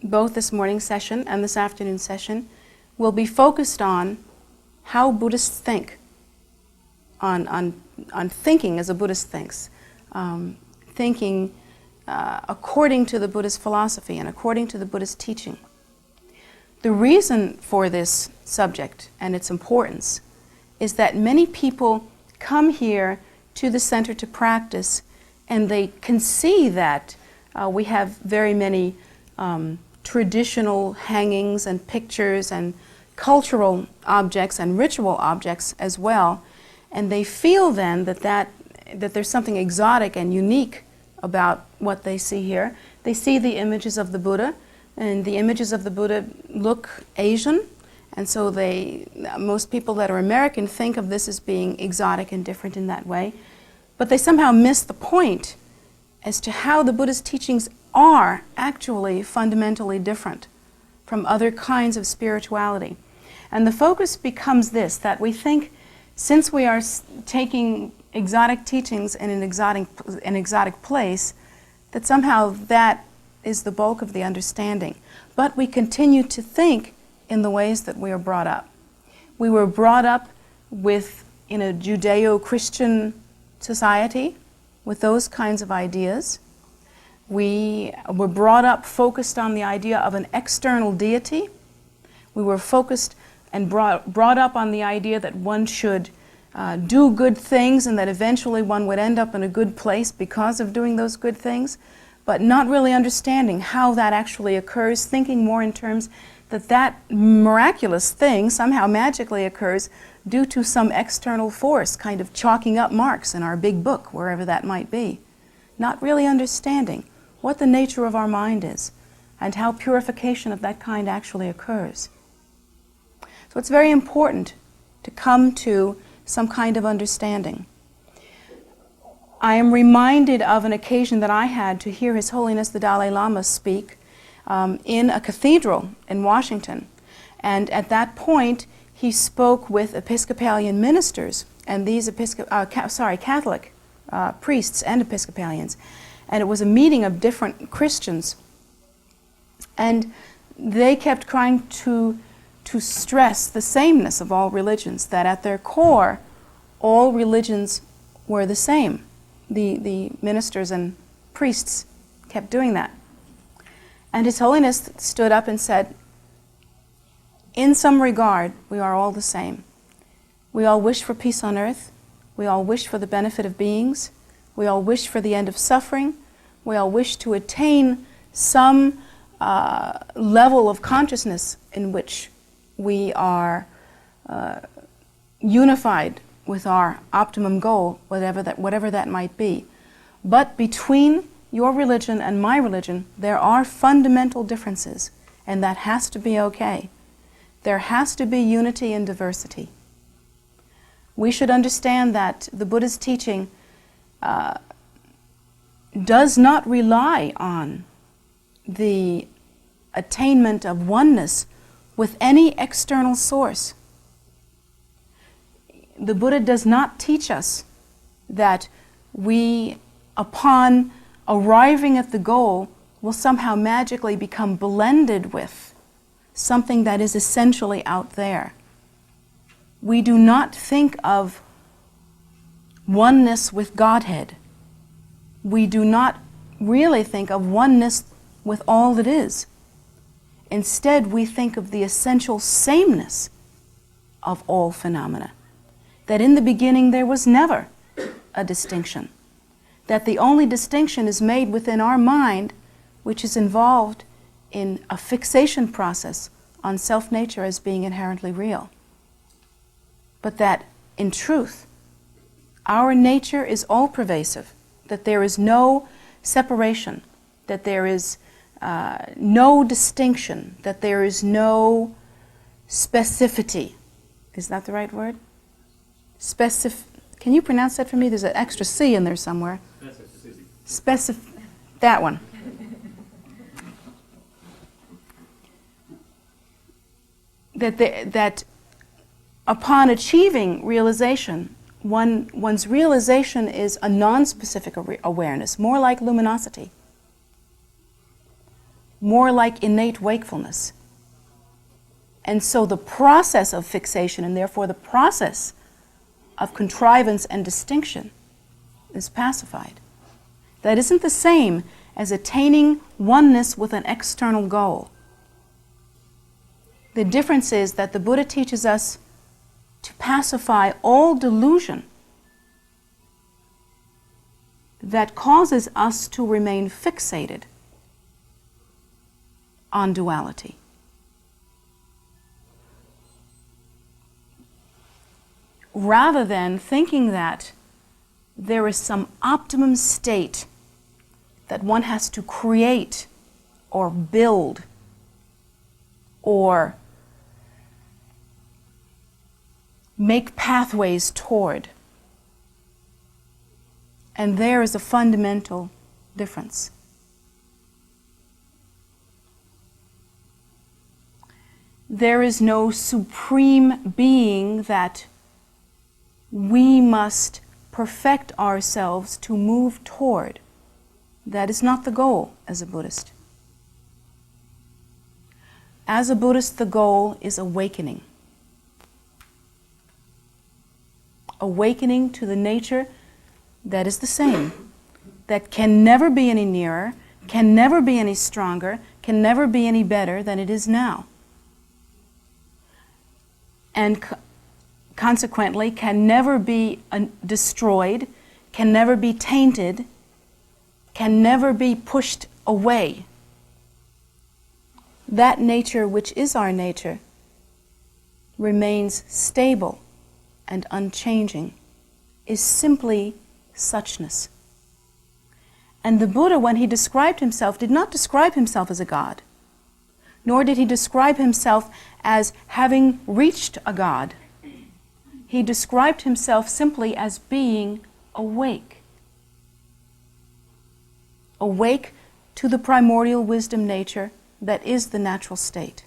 both this morning session and this afternoon session, will be focused on how Buddhists think, on thinking as a Buddhist thinks, thinking according to the Buddhist philosophy and according to the Buddhist teaching. The reason for this subject and its importance is that many people come here to the center to practice, and they can see that we have very many traditional hangings and pictures and cultural objects and ritual objects as well, and they feel then that there's something exotic and unique about what they see here. They see the images of the Buddha, and the images of the Buddha look Asian, and so most people that are American think of this as being exotic and different in that way, but they somehow miss the point as to how the Buddhist teachings are actually fundamentally different from other kinds of spirituality. And the focus becomes this, that we think, since we are taking exotic teachings in an exotic place, that somehow that is the bulk of the understanding. But we continue to think in the ways that we are brought up. We were brought up in a Judeo-Christian society with those kinds of ideas. We were brought up focused on the idea of an external deity. We were focused and brought up on the idea that one should do good things and that eventually one would end up in a good place because of doing those good things, but not really understanding how that actually occurs, thinking more in terms that miraculous thing somehow magically occurs due to some external force kind of chalking up marks in our big book, wherever that might be. Not really understanding what the nature of our mind is and how purification of that kind actually occurs. So it's very important to come to some kind of understanding. I am reminded of an occasion that I had to hear His Holiness the Dalai Lama speak in a cathedral in Washington. And at that point, he spoke with Episcopalian ministers and these Catholic priests and Episcopalians. And it was a meeting of different Christians. And they kept trying to stress the sameness of all religions, that at their core, all religions were the same. The ministers and priests kept doing that. And His Holiness stood up and said, in some regard, we are all the same. We all wish for peace on earth. We all wish for the benefit of beings. We all wish for the end of suffering. We all wish to attain some level of consciousness in which we are unified with our optimum goal, whatever that might be. But between your religion and my religion, there are fundamental differences, and that has to be okay. There has to be unity in diversity. We should understand that the Buddha's teaching does not rely on the attainment of oneness with any external source. The Buddha does not teach us that we, upon arriving at the goal, will somehow magically become blended with something that is essentially out there. We do not think of oneness with Godhead. We do not really think of oneness with all that is. Instead, we think of the essential sameness of all phenomena. That in the beginning there was never a distinction. That the only distinction is made within our mind, which is involved in a fixation process on self-nature as being inherently real. But that, in truth, our nature is all-pervasive, that there is no separation, that there is no distinction, that there is no specificity. Is that the right word? Can you pronounce that for me? There's an extra C in there somewhere. That one. That upon achieving realization, one's realization is a non-specific awareness, more like luminosity. more like innate wakefulness. And so the process of fixation, and therefore the process of contrivance and distinction, is pacified. That isn't the same as attaining oneness with an external goal. The difference is that the Buddha teaches us to pacify all delusion that causes us to remain fixated on duality. Rather than thinking that there is some optimum state that one has to create or build or make pathways toward. And there is a fundamental difference. There is no supreme being that we must perfect ourselves to move toward. That is not the goal as a Buddhist. As a Buddhist, the goal is awakening. Awakening to the nature that is the same, that can never be any nearer, can never be any stronger, can never be any better than it is now. And consequently, can never be destroyed, can never be tainted, can never be pushed away. That nature which is our nature remains stable and unchanging, is simply suchness. And the Buddha, when he described himself, did not describe himself as a god, nor did he describe himself as having reached a god. He described himself simply as being awake. Awake to the primordial wisdom nature that is the natural state.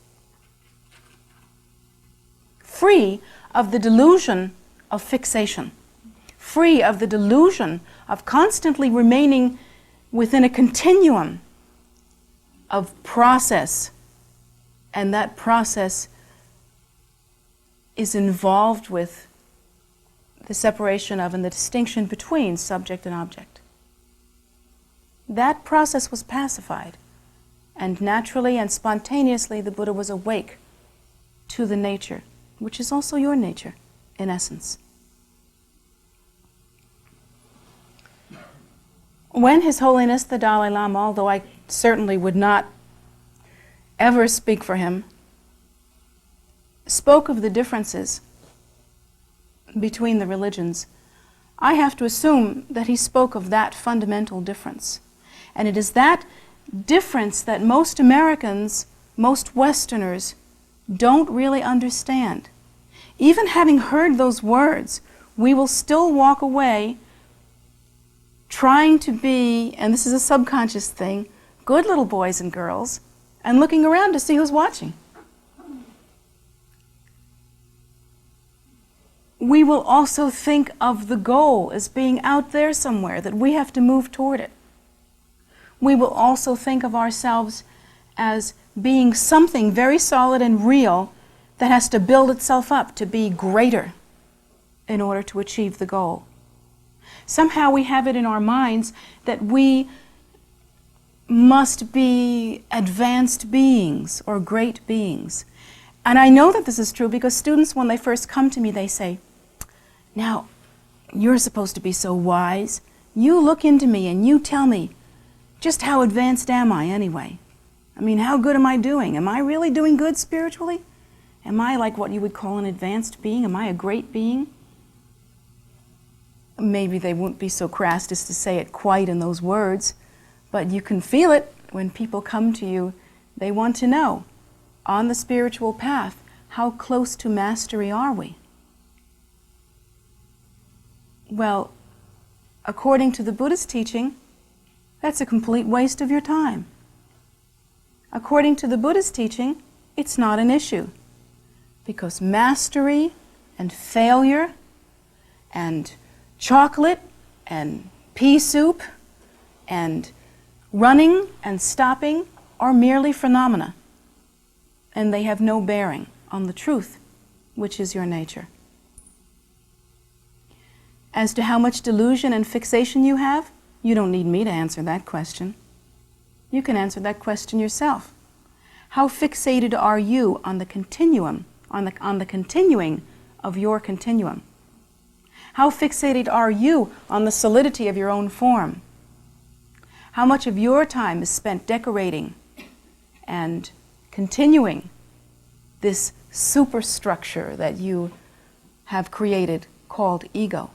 Free of the delusion of fixation. Free of the delusion of constantly remaining within a continuum of process. And that process is involved with the separation of and the distinction between subject and object. That process was pacified, and naturally and spontaneously the Buddha was awake to the nature, which is also your nature, in essence. When His Holiness the Dalai Lama, although I certainly would not ever speak for him, spoke of the differences between the religions, I have to assume that he spoke of that fundamental difference. And it is that difference that most Americans, most Westerners, don't really understand. Even having heard those words, we will still walk away trying to be, and this is a subconscious thing, good little boys and girls, and looking around to see who's watching. We will also think of the goal as being out there somewhere, that we have to move toward it. We will also think of ourselves as being something very solid and real that has to build itself up to be greater in order to achieve the goal. Somehow we have it in our minds that we must be advanced beings or great beings. And I know that this is true because students, when they first come to me, they say, "Now, you're supposed to be so wise. You look into me and you tell me, just how advanced am I anyway? I mean, how good am I doing? Am I really doing good spiritually? Am I like what you would call an advanced being? Am I a great being?" Maybe they won't be so crass as to say it quite in those words, but you can feel it when people come to you. They want to know, on the spiritual path, how close to mastery are we? Well, according to the Buddhist teaching, that's a complete waste of your time. According to the Buddhist teaching, it's not an issue, because mastery and failure and chocolate and pea soup and running and stopping are merely phenomena, and they have no bearing on the truth, which is your nature. As to how much delusion and fixation you have, you don't need me to answer that question. You can answer that question yourself. How fixated are you on the continuum, on the continuing of your continuum? How fixated are you on the solidity of your own form? How much of your time is spent decorating and continuing this superstructure that you have created called ego?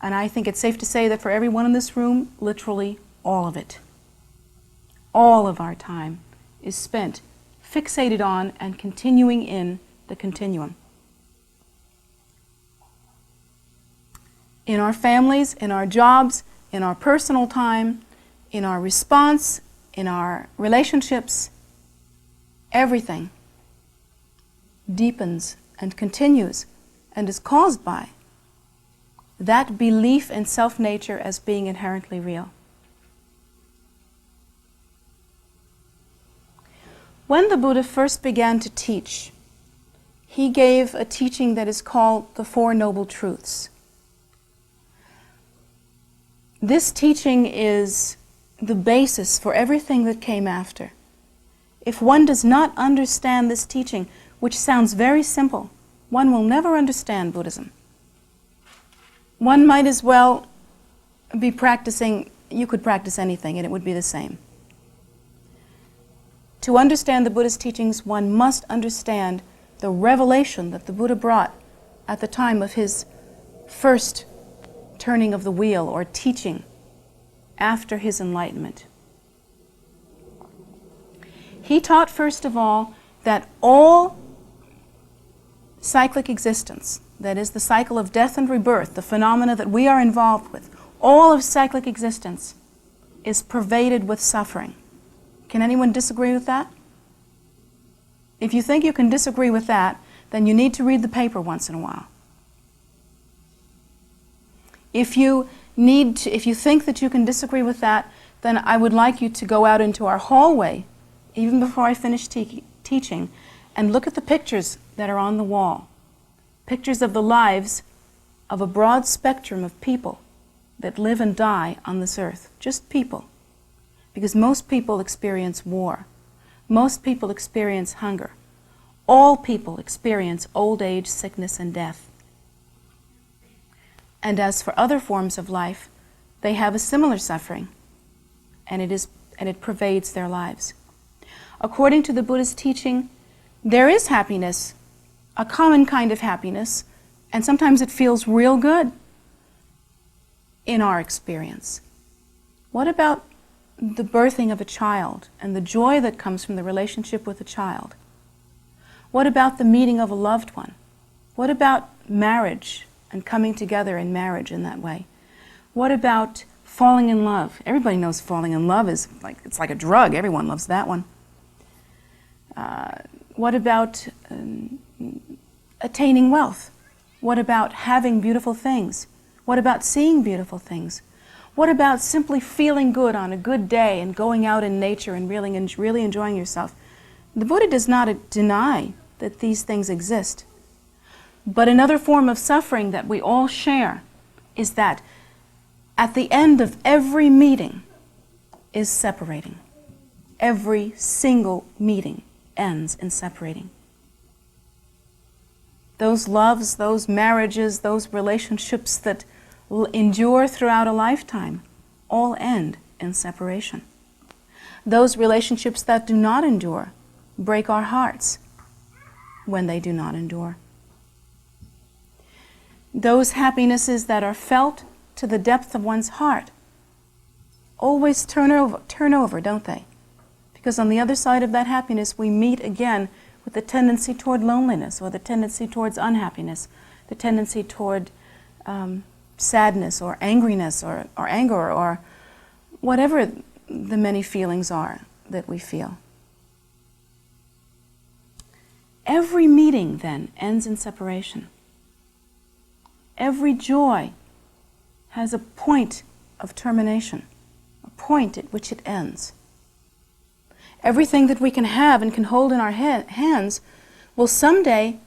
And I think it's safe to say that for everyone in this room, literally all of it, all of our time is spent fixated on and continuing in the continuum. In our families, in our jobs, in our personal time, in our response, in our relationships, everything deepens and continues and is caused by that belief in self-nature as being inherently real. When the Buddha first began to teach, he gave a teaching that is called the Four Noble Truths. This teaching is the basis for everything that came after. If one does not understand this teaching, which sounds very simple, one will never understand Buddhism. One might as well be practicing, you could practice anything and it would be the same. To understand the Buddhist teachings, one must understand the revelation that the Buddha brought at the time of his first turning of the wheel or teaching after his enlightenment. He taught, first of all, that all cyclic existence, that is the cycle of death and rebirth, the phenomena that we are involved with, all of cyclic existence is pervaded with suffering. Can anyone disagree with that? If you think you can disagree with that, then you need to read the paper once in a while. If you think that you can disagree with that, then I would like you to go out into our hallway, even before I finish teaching, and look at the pictures that are on the wall. Pictures of the lives of a broad spectrum of people that live and die on this earth. Just people. Because most people experience war. Most people experience hunger. All people experience old age, sickness, and death. And as for other forms of life, they have a similar suffering, and it pervades their lives. According to the Buddhist teaching, there is happiness, a common kind of happiness, and sometimes it feels real good in our experience. What about the birthing of a child and the joy that comes from the relationship with a child? What about the meeting of a loved one? What about marriage and coming together in marriage in that way? What about falling in love? Everybody knows falling in love is it's like a drug. Everyone loves that one. What about attaining wealth? What about having beautiful things? What about seeing beautiful things? What about simply feeling good on a good day and going out in nature and really enjoying yourself? The Buddha does not deny that these things exist. But another form of suffering that we all share is that at the end of every meeting is separating. Every single meeting ends in separating. Those loves, those marriages, those relationships that endure throughout a lifetime all end in separation. Those relationships that do not endure break our hearts when they do not endure. Those happinesses that are felt to the depth of one's heart always turn over, don't they? Because on the other side of that happiness, we meet again with the tendency toward loneliness, or the tendency towards unhappiness, the tendency toward sadness or angriness or anger or whatever the many feelings are that we feel. Every meeting then ends in separation. Every joy has a point of termination, a point at which it ends. Everything that we can have and can hold in our hands will someday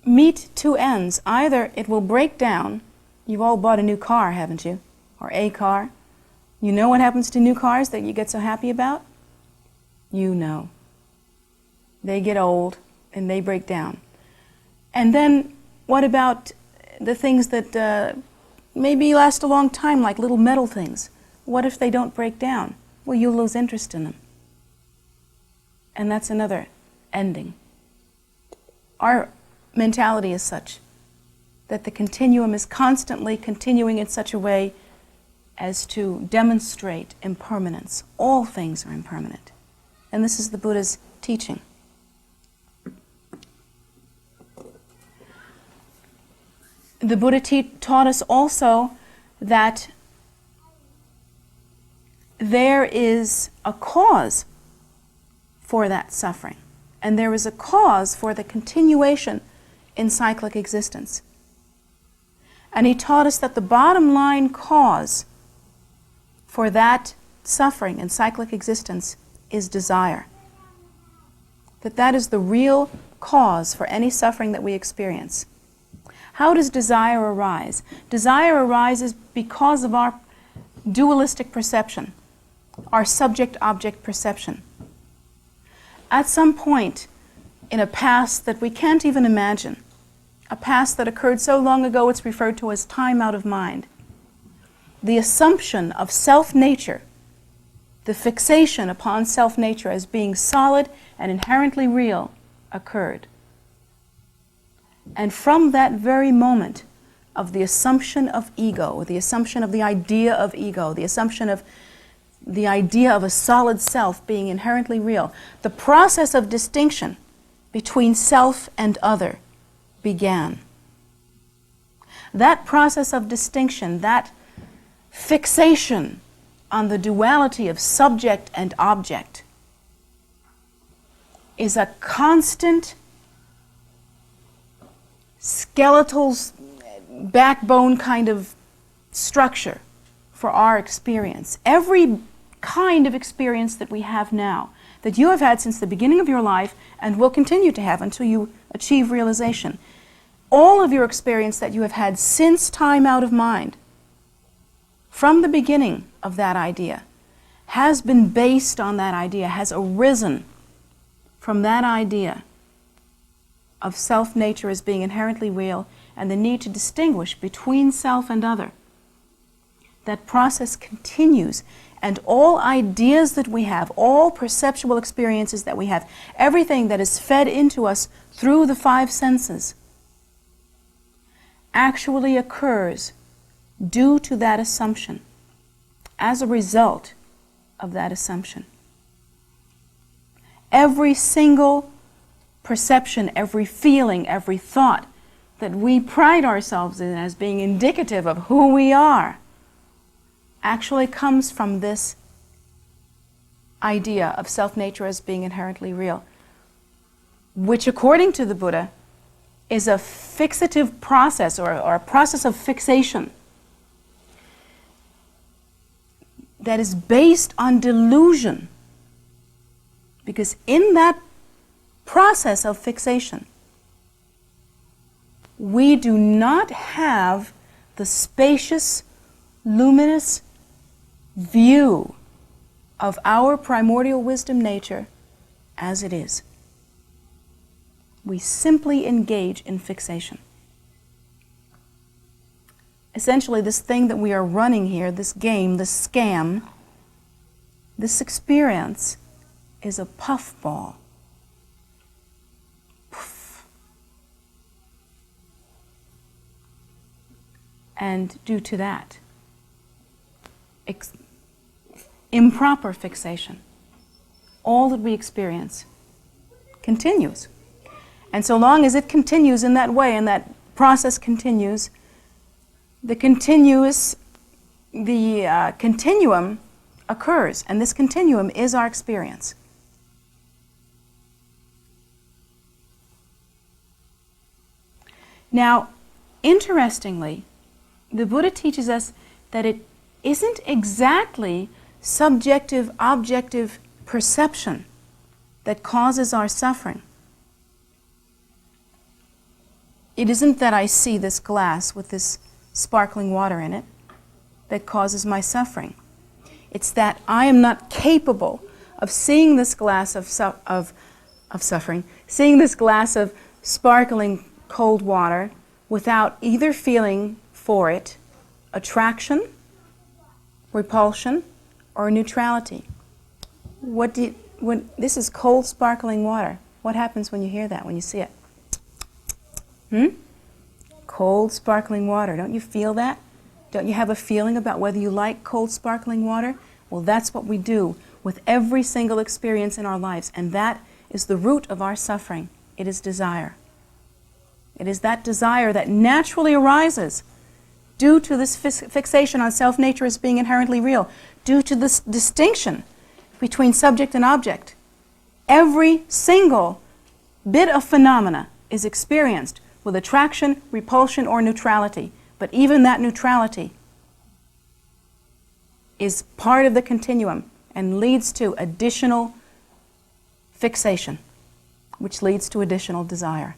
meet two ends. Either it will break down. You've all bought a new car, haven't you? Or a car. You know what happens to new cars that you get so happy about? You know. They get old and they break down. And then what about the things that maybe last a long time, like little metal things? What if they don't break down? Well, you'll lose interest in them. And that's another ending. Our mentality is such that the continuum is constantly continuing in such a way as to demonstrate impermanence. All things are impermanent. And this is the Buddha's teaching. The Buddha taught us also that there is a cause for that suffering, and there is a cause for the continuation in cyclic existence. And he taught us that the bottom line cause for that suffering in cyclic existence is desire. That is the real cause for any suffering that we experience. How does desire arise? Desire arises because of our dualistic perception, our subject-object perception. At some point in a past that we can't even imagine, a past that occurred so long ago it's referred to as time out of mind, the assumption of self-nature, the fixation upon self-nature as being solid and inherently real occurred. And from that very moment of the assumption of ego, the assumption of the idea of ego, the assumption of the idea of a solid self being inherently real, the process of distinction between self and other began. That process of distinction, that fixation on the duality of subject and object, is a constant skeletal backbone kind of structure for our experience. Every kind of experience that we have now, that you have had since the beginning of your life and will continue to have until you achieve realization, all of your experience that you have had since time out of mind, from the beginning of that idea, has been based on that idea, has arisen from that idea of self-nature as being inherently real and the need to distinguish between self and other. That process continues, and all ideas that we have, all perceptual experiences that we have, everything that is fed into us through the five senses actually occurs due to that assumption, as a result of that assumption. Every single perception, every feeling, every thought that we pride ourselves in as being indicative of who we are actually comes from this idea of self-nature as being inherently real, which according to the Buddha is a fixative process or a process of fixation that is based on delusion. Because in that process of fixation, we do not have the spacious, luminous view of our primordial wisdom nature as it is. We simply engage in fixation. Essentially, this thing that we are running here, this game, this scam, this experience is a puffball. Poof. And due to that, improper fixation, all that we experience continues. And so long as it continues in that way, and that process continues, the continuum occurs, and this continuum is our experience. Now, interestingly, the Buddha teaches us that it isn't exactly subjective, objective perception that causes our suffering. It isn't that I see this glass with this sparkling water in it that causes my suffering. It's that I am not capable of seeing this glass of suffering, seeing this glass of sparkling cold water without either feeling for it attraction, repulsion, or neutrality. This is cold sparkling water. What happens when you hear that, when you see it? Cold sparkling water. Don't you feel that? Don't you have a feeling about whether you like cold sparkling water? Well, that's what we do with every single experience in our lives, and that is the root of our suffering. It is desire. It is that desire that naturally arises due to this fixation on self-nature as being inherently real, due to this distinction between subject and object. Every single bit of phenomena is experienced with attraction, repulsion, or neutrality. But even that neutrality is part of the continuum and leads to additional fixation, which leads to additional desire.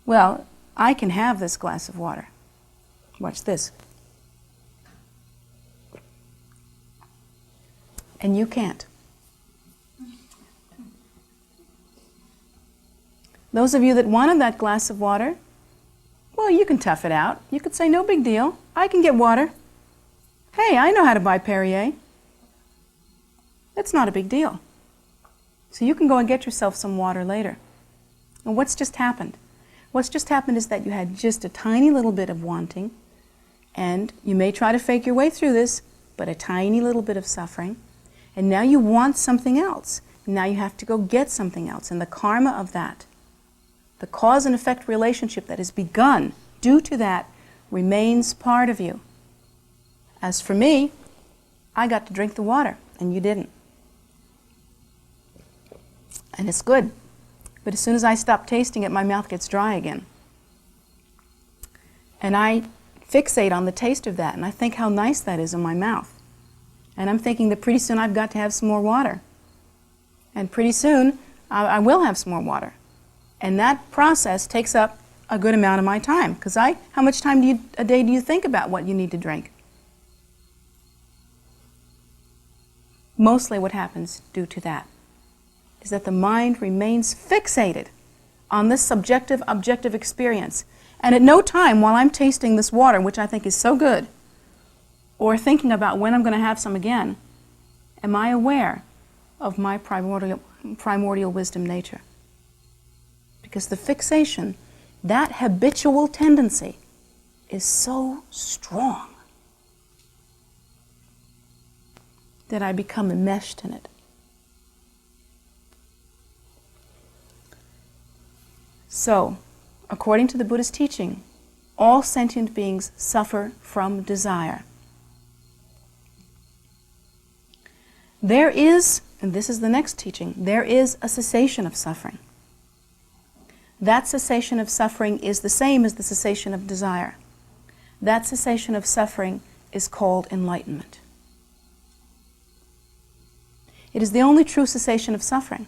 Well, I can have this glass of water. Watch this. And you can't. Those of you that wanted that glass of water, well, you can tough it out. You could say, no big deal. I can get water. Hey, I know how to buy Perrier. It's not a big deal. So you can go and get yourself some water later. And what's just happened? What's just happened is that you had just a tiny little bit of wanting, and you may try to fake your way through this, but a tiny little bit of suffering, and now you want something else. Now you have to go get something else, and the karma of that, the cause and effect relationship that has begun due to that, remains part of you. As for me, I got to drink the water, and you didn't. And it's good. But as soon as I stop tasting it, my mouth gets dry again. And I fixate on the taste of that, and I think how nice that is in my mouth. And I'm thinking that pretty soon I've got to have some more water. And pretty soon I will have some more water. And that process takes up a good amount of my time. Because how much time a day do you think about what you need to drink? Mostly what happens due to that is that the mind remains fixated on this subjective, objective experience. And at no time while I'm tasting this water, which I think is so good, or thinking about when I'm going to have some again, am I aware of my primordial wisdom nature. Because the fixation, that habitual tendency, is so strong that I become enmeshed in it. So, according to the Buddhist teaching, all sentient beings suffer from desire. There is, and this is the next teaching, there is a cessation of suffering. That cessation of suffering is the same as the cessation of desire. That cessation of suffering is called enlightenment. It is the only true cessation of suffering.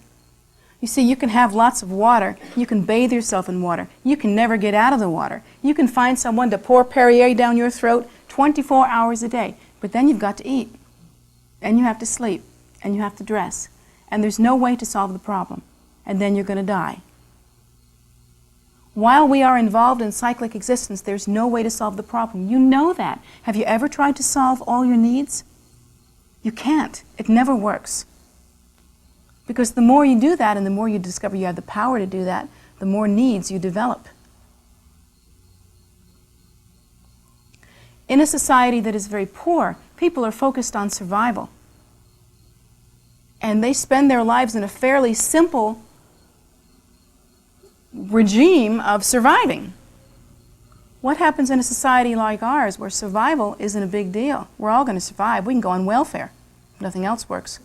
You see, you can have lots of water, you can bathe yourself in water, you can never get out of the water. You can find someone to pour Perrier down your throat 24 hours a day, but then you've got to eat, and you have to sleep, and you have to dress, and there's no way to solve the problem, and then you're going to die. While we are involved in cyclic existence, there's no way to solve the problem. You know that. Have you ever tried to solve all your needs? You can't. It never works. Because the more you do that and the more you discover you have the power to do that, the more needs you develop. In a society that is very poor, people are focused on survival. And they spend their lives in a fairly simple regime of surviving. What happens in a society like ours where survival isn't a big deal? We're all going to survive. We can go on welfare if nothing else works.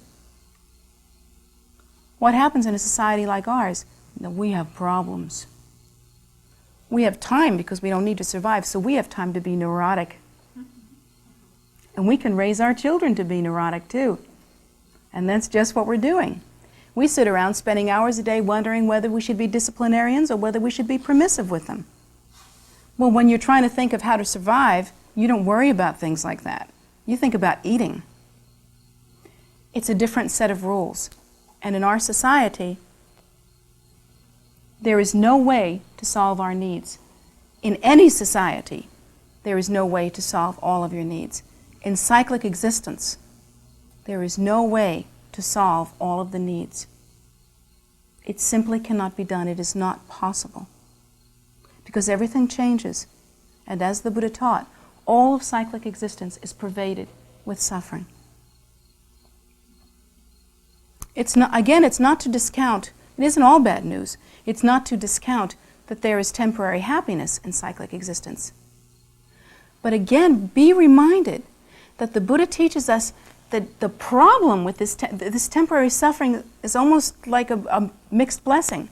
What happens in a society like ours? We have problems. We have time because we don't need to survive, so we have time to be neurotic. And we can raise our children to be neurotic too. And that's just what we're doing. We sit around spending hours a day wondering whether we should be disciplinarians or whether we should be permissive with them. Well, when you're trying to think of how to survive, you don't worry about things like that. You think about eating. It's a different set of rules. And in our society, there is no way to solve our needs. In any society, there is no way to solve all of your needs. In cyclic existence, there is no way to solve all of the needs. It simply cannot be done. It is not possible. Because everything changes. And as the Buddha taught, all of cyclic existence is pervaded with suffering. It's not to discount, it isn't all bad news. It's not to discount that there is temporary happiness in cyclic existence. But again, be reminded that the Buddha teaches us that the problem with this temporary suffering is almost like a mixed blessing.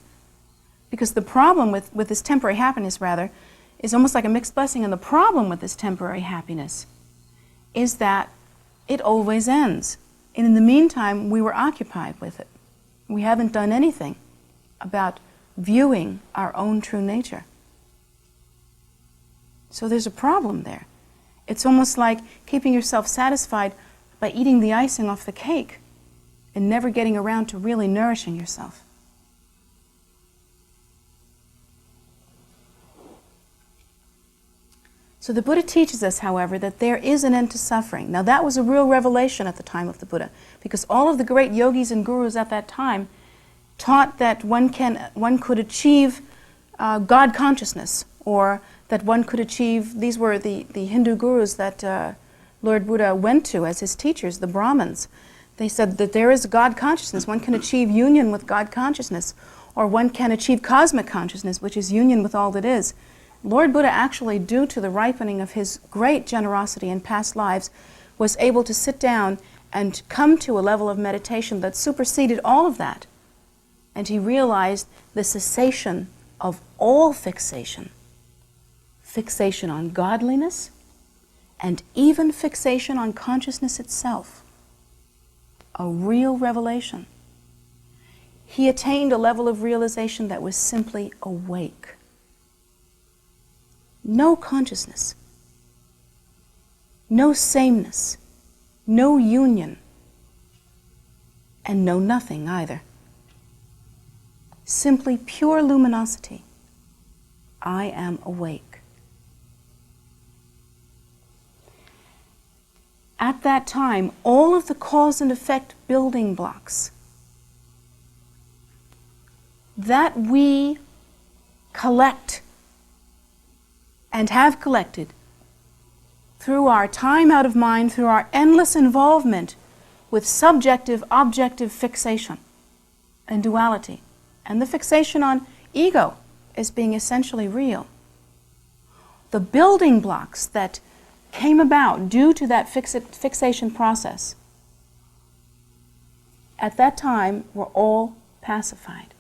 Because the problem with this temporary happiness, rather, is almost like a mixed blessing. And the problem with this temporary happiness is that it always ends. And in the meantime, we were occupied with it. We haven't done anything about viewing our own true nature. So there's a problem there. It's almost like keeping yourself satisfied by eating the icing off the cake and never getting around to really nourishing yourself. So the Buddha teaches us, however, that there is an end to suffering. Now that was a real revelation at the time of the Buddha, because all of the great yogis and gurus at that time taught that one could achieve God consciousness, or that one could achieve, these were the Hindu gurus that Lord Buddha went to as his teachers, the Brahmins. They said that there is God consciousness. One can achieve union with God consciousness, or one can achieve cosmic consciousness, which is union with all that is. Lord Buddha actually, due to the ripening of his great generosity in past lives, was able to sit down and come to a level of meditation that superseded all of that. And he realized the cessation of all fixation. Fixation on godliness, and even fixation on consciousness itself. A real revelation. He attained a level of realization that was simply awake. No consciousness, no sameness, no union, and no nothing either. Simply pure luminosity. I am awake. At that time, all of the cause and effect building blocks that we collect and have collected through our time out of mind, through our endless involvement with subjective, objective fixation and duality, and the fixation on ego as being essentially real. The building blocks that came about due to that fixation process at that time were all pacified.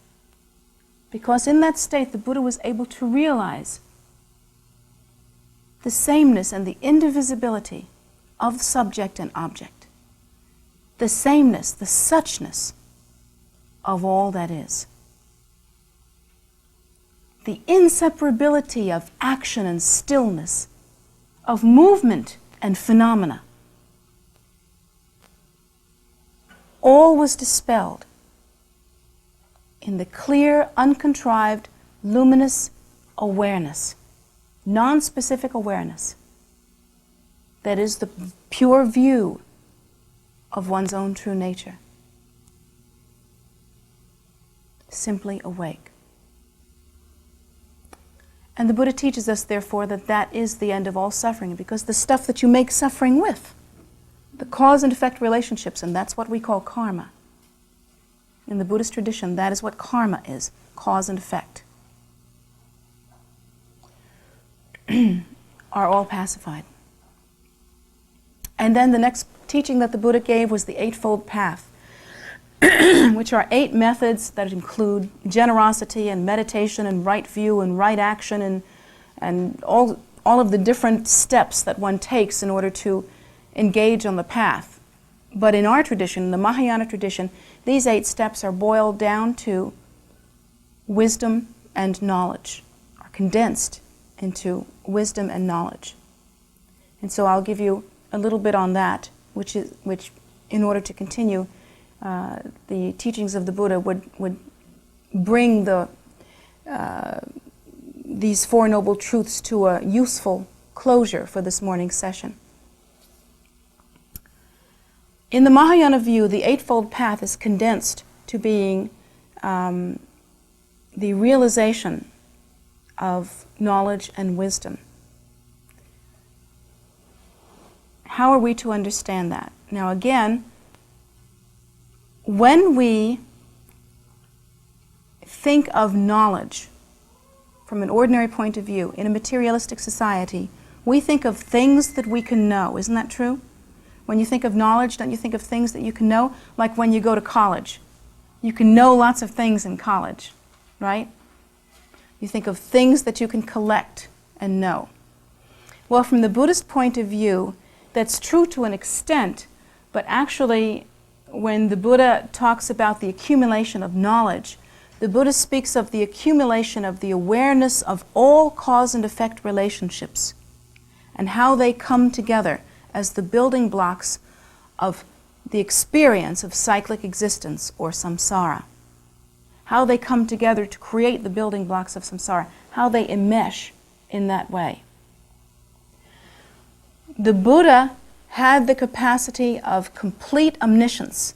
Because in that state, the Buddha was able to realize the sameness and the indivisibility of subject and object, the sameness, the suchness of all that is, the inseparability of action and stillness, of movement and phenomena. All was dispelled in the clear, uncontrived, luminous awareness, non-specific awareness, that is the pure view of one's own true nature. Simply awake. And the Buddha teaches us, therefore, that that is the end of all suffering, because the stuff that you make suffering with, the cause and effect relationships, and that's what we call karma. In the Buddhist tradition, that is what karma is, cause and effect, are all pacified. And then the next teaching that the Buddha gave was the Eightfold Path. which are 8 methods that include generosity and meditation and right view and right action and all of the different steps that one takes in order to engage on the path. But in our tradition, the Mahayana tradition, these 8 steps are boiled down to wisdom and knowledge, are condensed into wisdom and knowledge. And so I'll give you a little bit on that, which in order to continue, the teachings of the Buddha would bring these 4 noble truths to a useful closure for this morning's session. In the Mahayana view, the Eightfold Path is condensed to being the realization of knowledge and wisdom. How are we to understand that? Now again, when we think of knowledge from an ordinary point of view in a materialistic society, we think of things that we can know. Isn't that true? When you think of knowledge, don't you think of things that you can know? Like when you go to college. You can know lots of things in college, right? You think of things that you can collect and know. Well, from the Buddhist point of view, that's true to an extent, but actually, when the Buddha talks about the accumulation of knowledge, the Buddha speaks of the accumulation of the awareness of all cause and effect relationships and how they come together as the building blocks of the experience of cyclic existence or samsara. How they come together to create the building blocks of samsara, how they enmesh in that way. The Buddha had the capacity of complete omniscience,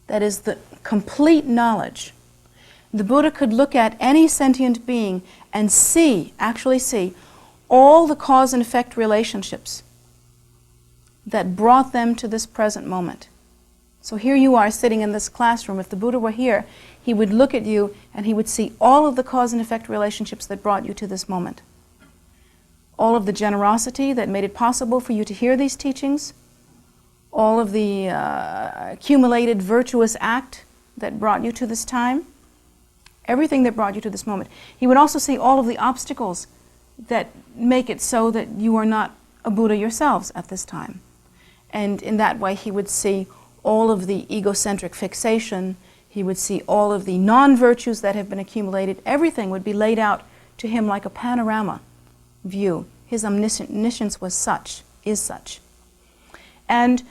that is, the complete knowledge. The Buddha could look at any sentient being and actually see, all the cause and effect relationships that brought them to this present moment. So here you are sitting in this classroom. If the Buddha were here, he would look at you and he would see all of the cause and effect relationships that brought you to this moment. All of the generosity that made it possible for you to hear these teachings, all of the accumulated virtuous act that brought you to this time, everything that brought you to this moment. He would also see all of the obstacles that make it so that you are not a Buddha yourselves at this time. And in that way, he would see all of the egocentric fixation, he would see all of the non-virtues that have been accumulated. Everything would be laid out to him like a panorama view. His omniscience is such. And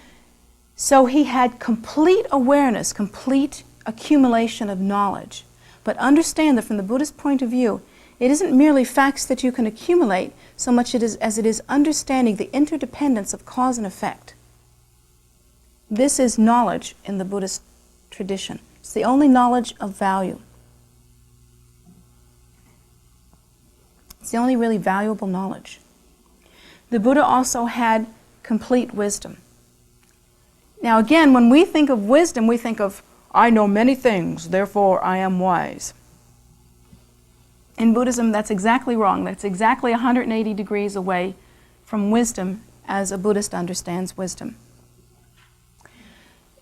so he had complete awareness, complete accumulation of knowledge. But understand that from the Buddhist point of view, it isn't merely facts that you can accumulate so much as it is understanding the interdependence of cause and effect. This is knowledge in the Buddhist tradition. It's the only knowledge of value. It's the only really valuable knowledge. The Buddha also had complete wisdom. Now again, when we think of wisdom, we think of, I know many things, therefore I am wise. In Buddhism, that's exactly wrong. That's exactly 180 degrees away from wisdom as a Buddhist understands wisdom.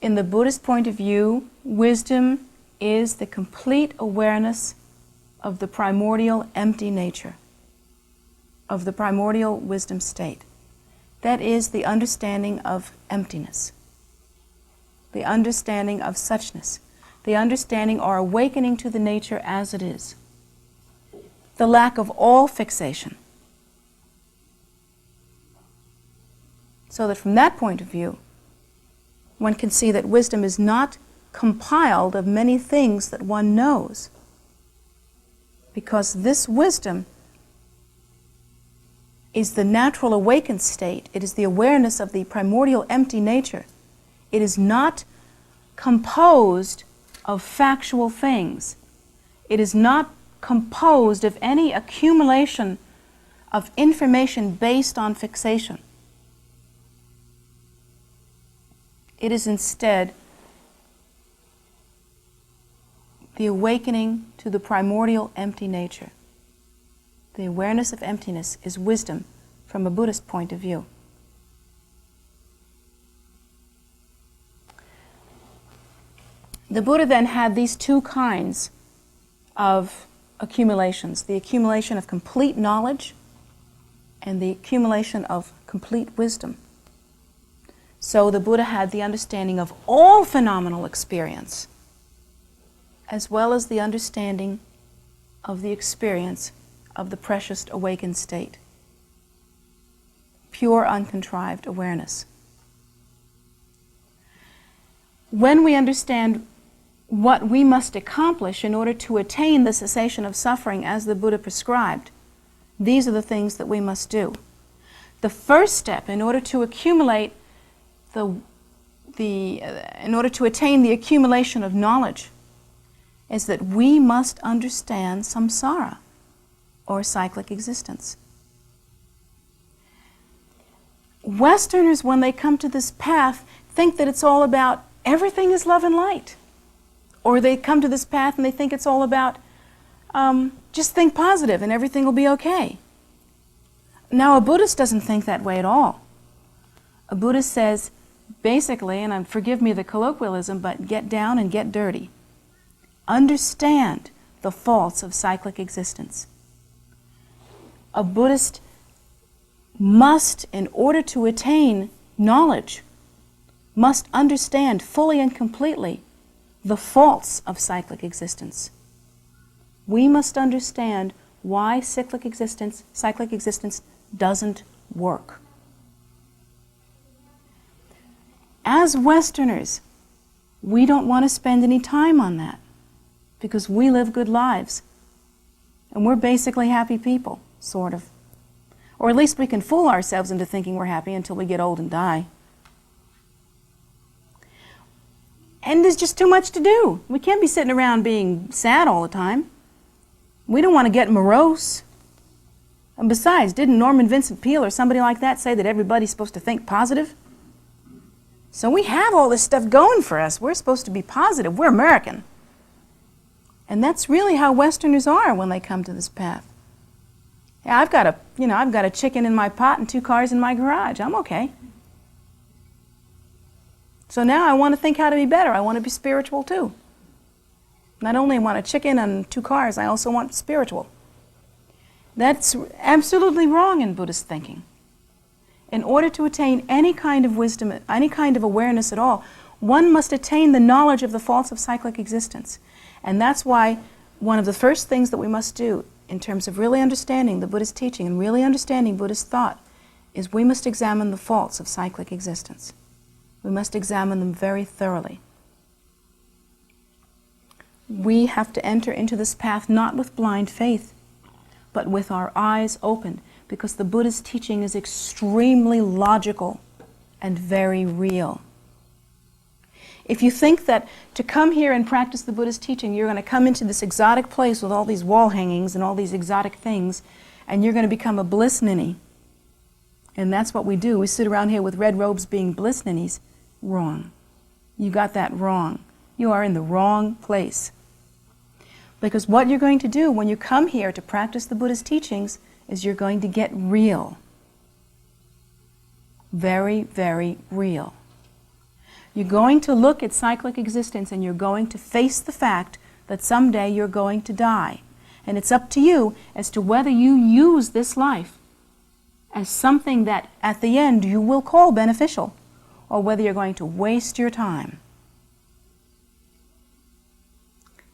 In the Buddhist point of view, wisdom is the complete awareness of the primordial empty nature, of the primordial wisdom state. That is the understanding of emptiness, the understanding of suchness, the understanding or awakening to the nature as it is, the lack of all fixation. So that from that point of view, one can see that wisdom is not compiled of many things that one knows, because this wisdom is the natural awakened state. It is the awareness of the primordial empty nature. It is not composed of factual things. It is not composed of any accumulation of information based on fixation. It is instead the awakening to the primordial empty nature. The awareness of emptiness is wisdom from a Buddhist point of view. The Buddha then had these two kinds of accumulations, the accumulation of complete knowledge and the accumulation of complete wisdom. So the Buddha had the understanding of all phenomenal experience, as well as the understanding of the experience of the precious awakened state. Pure, uncontrived awareness. When we understand what we must accomplish in order to attain the cessation of suffering as the Buddha prescribed, these are the things that we must do. The first step in order to accumulate in order to attain the accumulation of knowledge is that we must understand samsara, or cyclic existence. Westerners, when they come to this path, think that it's all about everything is love and light. Or they come to this path and they think it's all about just think positive and everything will be okay. Now, a Buddhist doesn't think that way at all. A Buddhist says, basically, and forgive me the colloquialism, but get down and get dirty. Understand the faults of cyclic existence. A Buddhist must, in order to attain knowledge, must understand fully and completely the faults of cyclic existence. We must understand why cyclic existence doesn't work. As Westerners, we don't want to spend any time on that because we live good lives and we're basically happy people, sort of. Or at least we can fool ourselves into thinking we're happy until we get old and die. And there's just too much to do. We can't be sitting around being sad all the time. We don't want to get morose. And besides, didn't Norman Vincent Peale or somebody like that say that everybody's supposed to think positive? So we have all this stuff going for us. We're supposed to be positive. We're American. And that's really how Westerners are when they come to this path. Yeah, I've got a chicken in my pot and 2 cars in my garage. I'm okay. So now I want to think how to be better. I want to be spiritual too. Not only want a chicken and 2 cars, I also want spiritual. That's absolutely wrong in Buddhist thinking. In order to attain any kind of wisdom, any kind of awareness at all, one must attain the knowledge of the faults of cyclic existence. And that's why one of the first things that we must do in terms of really understanding the Buddhist teaching and really understanding Buddhist thought is we must examine the faults of cyclic existence. We must examine them very thoroughly. We have to enter into this path not with blind faith, but with our eyes open, because the Buddha's teaching is extremely logical and very real. If you think that to come here and practice the Buddha's teaching, you're going to come into this exotic place with all these wall hangings and all these exotic things, and you're going to become a bliss ninny, and that's what we do. We sit around here with red robes being bliss ninnies. Wrong. You got that wrong. You are in the wrong place. Because what you're going to do when you come here to practice the Buddha's teachings is you're going to get real. Very, very real. You're going to look at cyclic existence and you're going to face the fact that someday you're going to die. And it's up to you as to whether you use this life as something that at the end you will call beneficial, or whether you're going to waste your time.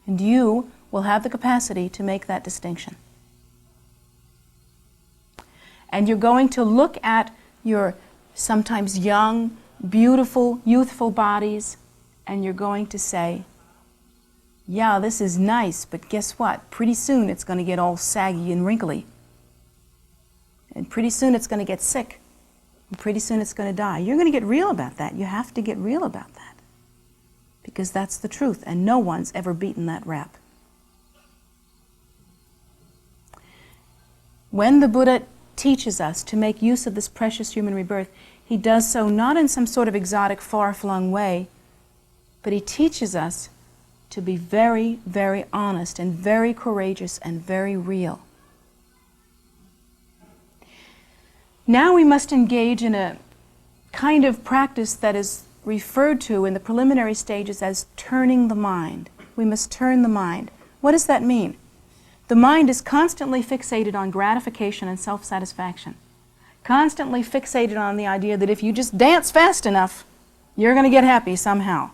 And you will have the capacity to make that distinction. And you're going to look at your sometimes young, beautiful, youthful bodies, and you're going to say, yeah, this is nice, but guess what? Pretty soon it's going to get all saggy and wrinkly. And pretty soon it's going to get sick. And pretty soon it's going to die. You're going to get real about that. You have to get real about that. Because that's the truth, and no one's ever beaten that rap. When the Buddha teaches us to make use of this precious human rebirth, he does so not in some sort of exotic, far-flung way, but he teaches us to be very, very honest and very courageous and very real. Now we must engage in a kind of practice that is referred to in the preliminary stages as turning the mind. We must turn the mind. What does that mean? The mind is constantly fixated on gratification and self-satisfaction. Constantly fixated on the idea that if you just dance fast enough, you're going to get happy somehow.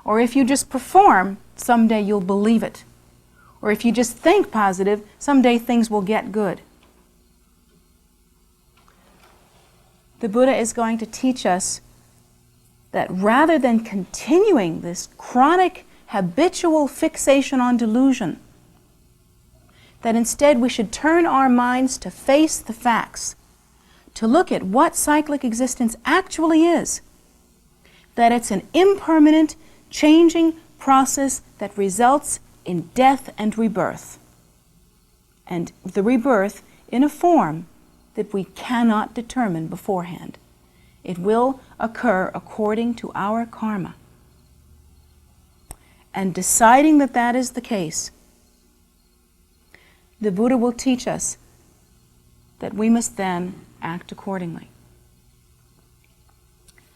Or if you just perform, someday you'll believe it. Or if you just think positive, someday things will get good. The Buddha is going to teach us that rather than continuing this chronic, habitual fixation on delusion, that instead we should turn our minds to face the facts, to look at what cyclic existence actually is, that it's an impermanent, changing process that results in death and rebirth, and the rebirth in a form that we cannot determine beforehand. It will occur according to our karma. And deciding that that is the case, the Buddha will teach us that we must then act accordingly.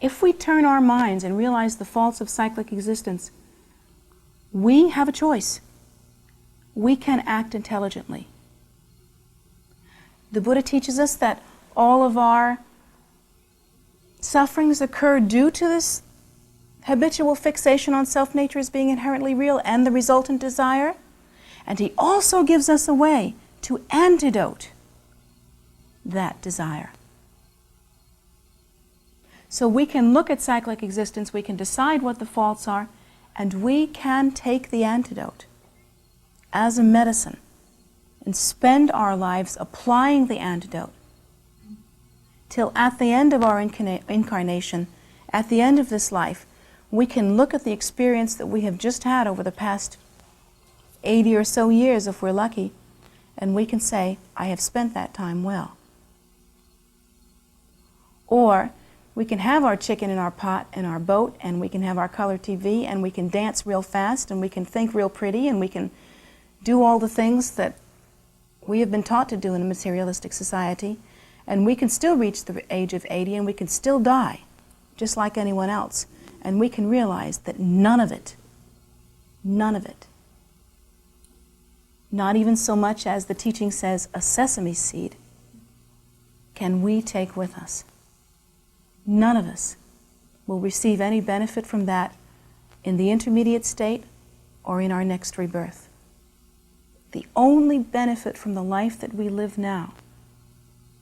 If we turn our minds and realize the faults of cyclic existence, we have a choice. We can act intelligently. The Buddha teaches us that all of our sufferings occur due to this habitual fixation on self-nature as being inherently real and the resultant desire. And he also gives us a way to antidote that desire. So we can look at cyclic existence, we can decide what the faults are, and we can take the antidote as a medicine and spend our lives applying the antidote till at the end of our incarnation, at the end of this life, we can look at the experience that we have just had over the past 80 or so years, if we're lucky, and we can say, I have spent that time well. Or we can have our chicken in our pot in our boat, and we can have our color TV, and we can dance real fast, and we can think real pretty, and we can do all the things that we have been taught to do in a materialistic society, and we can still reach the age of 80, and we can still die, just like anyone else. And we can realize that none of it, not even so much as the teaching says a sesame seed, can we take with us. None of us will receive any benefit from that in the intermediate state or in our next rebirth. The only benefit from the life that we live now,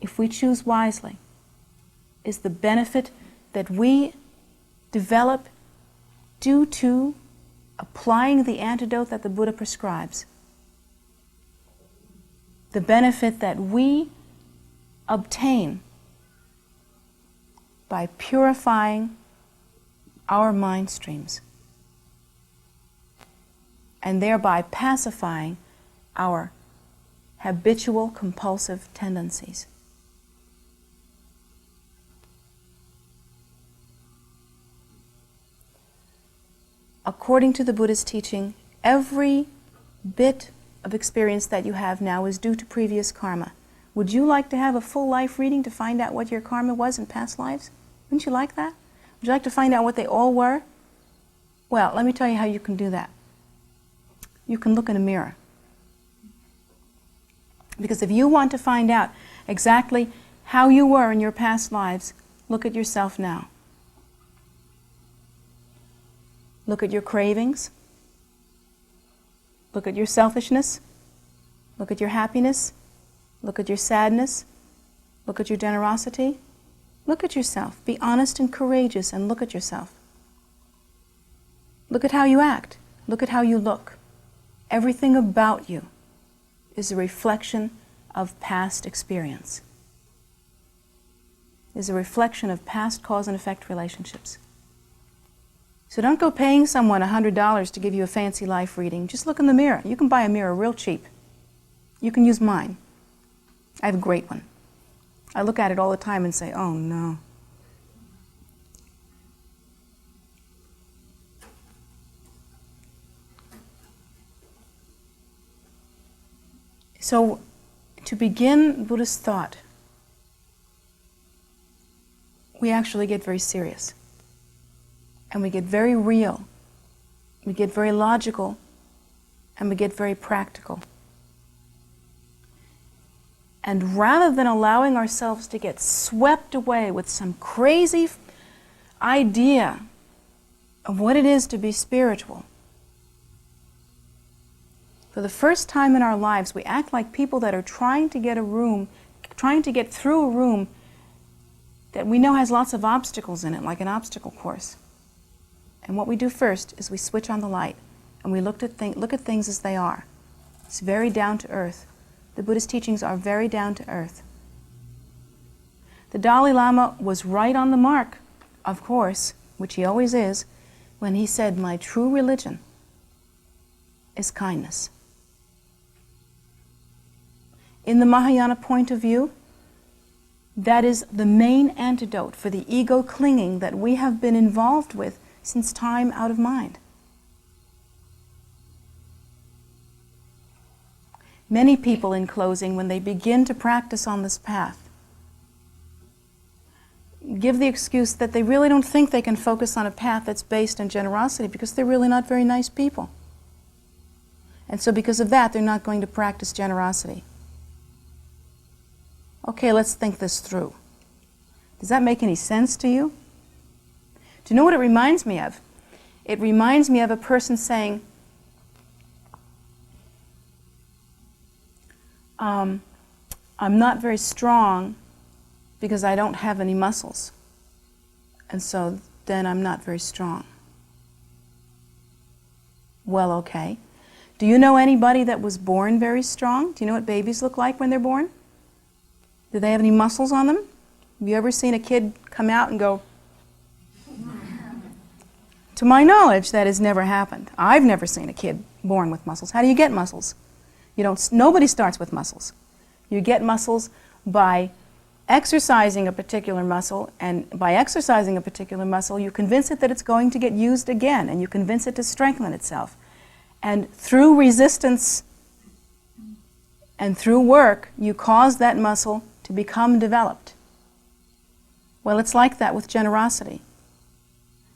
if we choose wisely, is the benefit that we develop due to applying the antidote that the Buddha prescribes. The benefit that we obtain by purifying our mind streams and thereby pacifying our habitual compulsive tendencies. According to the Buddha's teaching, every bit of experience that you have now is due to previous karma. Would you like to have a full life reading to find out what your karma was in past lives? Wouldn't you like that? Would you like to find out what they all were? Well, let me tell you how you can do that. You can look in a mirror. Because if you want to find out exactly how you were in your past lives, look at yourself now. Look at your cravings. Look at your selfishness. Look at your happiness. Look at your sadness. Look at your generosity. Look at yourself. Be honest and courageous and look at yourself. Look at how you act. Look at how you look. Everything about you is a reflection of past experience. Is a reflection of past cause and effect relationships. So don't go paying someone $100 to give you a fancy life reading. Just look in the mirror. You can buy a mirror real cheap. You can use mine. I have a great one. I look at it all the time and say, oh no. So, to begin Buddhist thought, we actually get very serious. and we get very real, we get very logical, and we get very practical. And rather than allowing ourselves to get swept away with some crazy idea of what it is to be spiritual, for the first time in our lives, we act like people that are trying to get through a room that we know has lots of obstacles in it, like an obstacle course. And what we do first is we switch on the light and we look at things as they are. It's very down to earth. The Buddhist teachings are very down to earth. The Dalai Lama was right on the mark, of course, which he always is, when he said, "My true religion is kindness." In the Mahayana point of view, that is the main antidote for the ego clinging that we have been involved with since time out of mind. Many people, in closing, when they begin to practice on this path, give the excuse that they really don't think they can focus on a path that's based on generosity because they're really not very nice people. And so because of that, they're not going to practice generosity. Okay, let's think this through. Does that make any sense to you? Do you know what it reminds me of? It reminds me of a person saying, I'm not very strong because I don't have any muscles. And so then I'm not very strong. Well, okay. Do you know anybody that was born very strong? Do you know what babies look like when they're born? Do they have any muscles on them? Have you ever seen a kid come out and go? To my knowledge, that has never happened. I've never seen a kid born with muscles. How do you get muscles? Nobody starts with muscles. You get muscles by exercising a particular muscle, and by exercising a particular muscle, you convince it that it's going to get used again, and you convince it to strengthen itself. And through resistance and through work, you cause that muscle to become developed. Well, it's like that with generosity.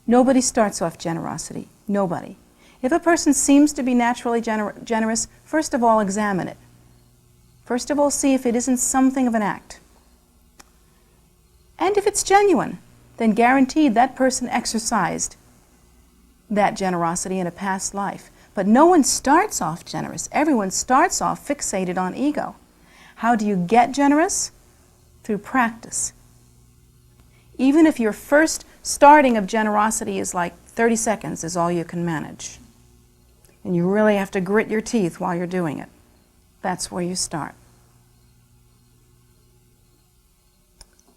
Nobody starts off generosity. Nobody. If a person seems to be naturally generous, first of all, examine it. First of all, see if it isn't something of an act. And if it's genuine, then guaranteed that person exercised that generosity in a past life. But no one starts off generous. Everyone starts off fixated on ego. How do you get generous? Through practice. Even if your first starting of generosity is like 30 seconds is all you can manage, and you really have to grit your teeth while you're doing it, that's where you start.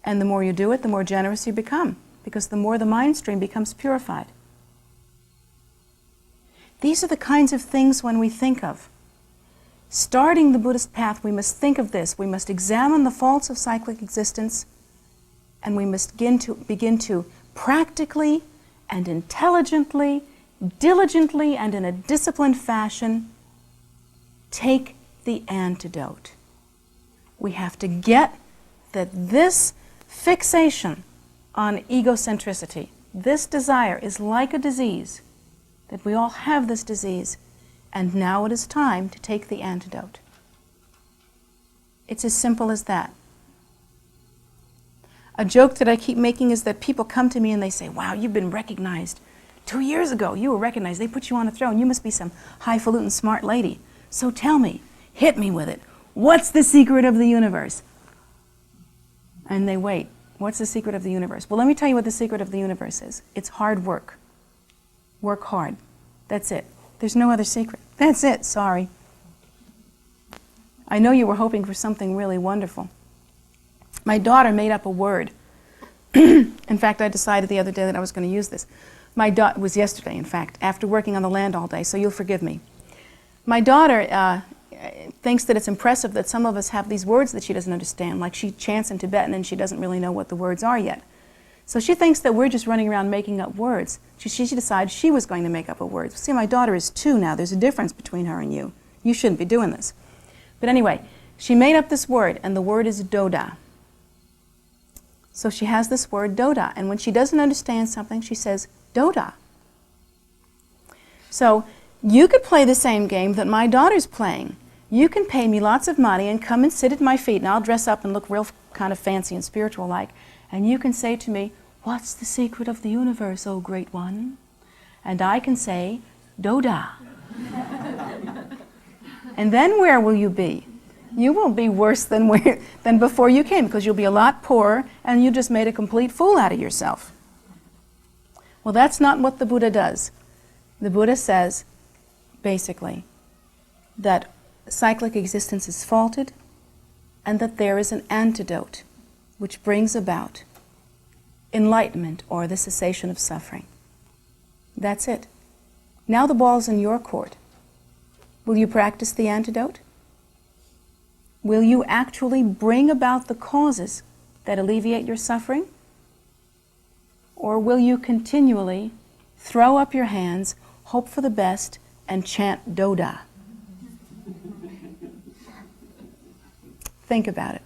And the more you do it, the more generous you become, because the more the mind stream becomes purified. These are the kinds of things when we think of. Starting the Buddhist path, we must think of this. We must examine the faults of cyclic existence, and we must begin to practically and intelligently, diligently, and in a disciplined fashion, take the antidote. We have to get that this fixation on egocentricity, this desire, is like a disease, that we all have this disease, and now it is time to take the antidote. It's as simple as that. A joke that I keep making is that people come to me and they say, "Wow, you've been recognized. 2 years ago, you were recognized. They put you on a throne. You must be some highfalutin smart lady. So tell me, hit me with it. What's the secret of the universe?" And they wait. What's the secret of the universe? Well, let me tell you what the secret of the universe is. It's hard work. Work hard. That's it. There's no other secret. That's it. Sorry. I know you were hoping for something really wonderful. My daughter made up a word. In fact, I decided the other day that I was going to use this. It was yesterday, in fact, after working on the land all day, so you'll forgive me. My daughter thinks that it's impressive that some of us have these words that she doesn't understand, like she chants in Tibetan and she doesn't really know what the words are yet. So she thinks that we're just running around making up words. She decided she was going to make up a word. See, my daughter is 2 now. There's a difference between her and you. You shouldn't be doing this. But anyway, she made up this word, and the word is doda. So she has this word, doda, and when she doesn't understand something, she says, Doda. So you could play the same game that my daughter's playing. You can pay me lots of money and come and sit at my feet, and I'll dress up and look real kind of fancy and spiritual-like, and you can say to me, "What's the secret of the universe, O Great One?" And I can say, "Doda." And then where will you be? You will be worse than before you came, because you'll be a lot poorer and you just made a complete fool out of yourself. Well, that's not what the Buddha does. The Buddha says, basically, that cyclic existence is faulted and that there is an antidote which brings about enlightenment or the cessation of suffering. That's it. Now the ball's in your court. Will you practice the antidote? Will you actually bring about the causes that alleviate your suffering? Or will you continually throw up your hands, hope for the best, and chant Doda? Think about it.